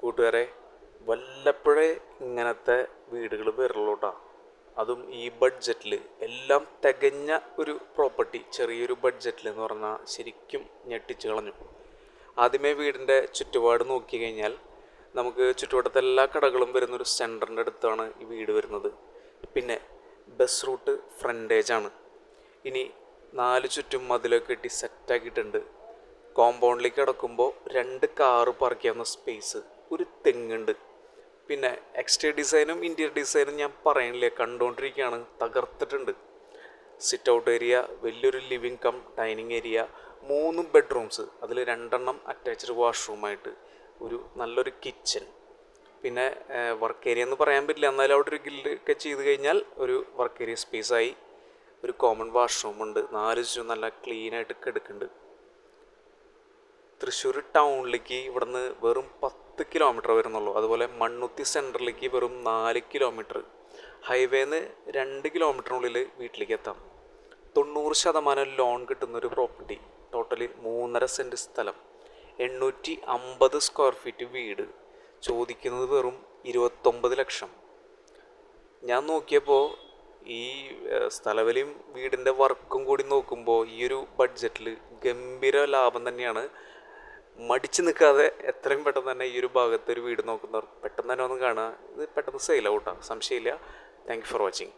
കൂട്ടുകാരെ, വല്ലപ്പോഴേ ഇങ്ങനത്തെ വീടുകൾ വരുള്ളൂ കേട്ടോ. അതും ഈ ബഡ്ജറ്റിൽ എല്ലാം തികഞ്ഞ ഒരു പ്രോപ്പർട്ടി ചെറിയൊരു ബഡ്ജറ്റിൽ എന്ന് പറഞ്ഞാൽ ശരിക്കും ഞെട്ടിച്ച് കളഞ്ഞു. ആദ്യമേ വീടിൻ്റെ ചുറ്റുപാട് നോക്കി കഴിഞ്ഞാൽ നമുക്ക് ചുറ്റുവട്ടത്തെ എല്ലാ കടകളും വരുന്നൊരു സെൻറ്ററിൻ്റെ അടുത്താണ് ഈ വീട് വരുന്നത്. പിന്നെ ബസ് റൂട്ട് ഫ്രണ്ടേജാണ്. ഇനി 4 ചുറ്റും മതിലൊക്കെ കെട്ടി സെറ്റാക്കിയിട്ടുണ്ട്. കോമ്പൗണ്ടിലേക്ക് കിടക്കുമ്പോൾ 2 കാറ് പാർക്ക് ചെയ്യാവുന്ന സ്പേസ്, ഒരു തെങ്ങുണ്ട്. പിന്നെ എക്സ്റ്റീരിയർ ഡിസൈനും ഇൻറ്റീരിയർ ഡിസൈനും ഞാൻ പറയണില്ലേ, കണ്ടുകൊണ്ടിരിക്കുകയാണ്. തകർത്തിട്ടുണ്ട്. സിറ്റ് ഔട്ട് ഏരിയ, വലിയൊരു living come dining area, 3 bedrooms, അതിൽ 2 അറ്റാച്ച്ഡ് വാഷ്റൂമായിട്ട്, ഒരു നല്ലൊരു കിച്ചൺ. പിന്നെ വർക്ക് ഏരിയ എന്ന് പറയാൻ പറ്റില്ല, എന്നാലും അവിടെ ഒരു ഗില്ലൊക്കെ ചെയ്ത് കഴിഞ്ഞാൽ ഒരു വർക്ക് ഏരിയ സ്പേസായി. ഒരു കോമൺ വാഷ്റൂമുണ്ട്. 4 ചുറ്റും നല്ല ക്ലീനായിട്ട് കിടക്കുന്നുണ്ട്. തൃശ്ശൂർ ടൗണിലേക്ക് ഇവിടുന്ന് വെറും 10 കിലോമീറ്റർ വരുന്നുള്ളൂ. അതുപോലെ മണ്ണുത്തി സെൻറ്ററിലേക്ക് വെറും 4 കിലോമീറ്റർ. ഹൈവേന്ന് 2 കിലോമീറ്ററിനുള്ളിൽ വീട്ടിലേക്ക് എത്താം. 90% ലോൺ കിട്ടുന്നൊരു പ്രോപ്പർട്ടി. ടോട്ടലി 3.5 സെൻറ്റ് സ്ഥലം, 850 സ്ക്വയർ ഫീറ്റ് വീട്. ചോദിക്കുന്നത് വെറും 29 ലക്ഷം. ഞാൻ നോക്കിയപ്പോൾ ഈ സ്ഥലവിലയും വീടിൻ്റെ വർക്കും കൂടി നോക്കുമ്പോൾ ഈ ഒരു ബഡ്ജറ്റിൽ ഗംഭീര ലാഭം തന്നെയാണ്. മടിച്ചു നിൽക്കാതെ എത്രയും പെട്ടെന്ന് തന്നെ ഈ ഒരു ഭാഗത്ത് ഒരു വീട് നോക്കുന്നവർ പെട്ടെന്ന് തന്നെ ഒന്ന് കാണുക. ഇത് പെട്ടെന്ന് സെയിലാവൂട്ടാ, സംശയമില്ല. Thank you for watching.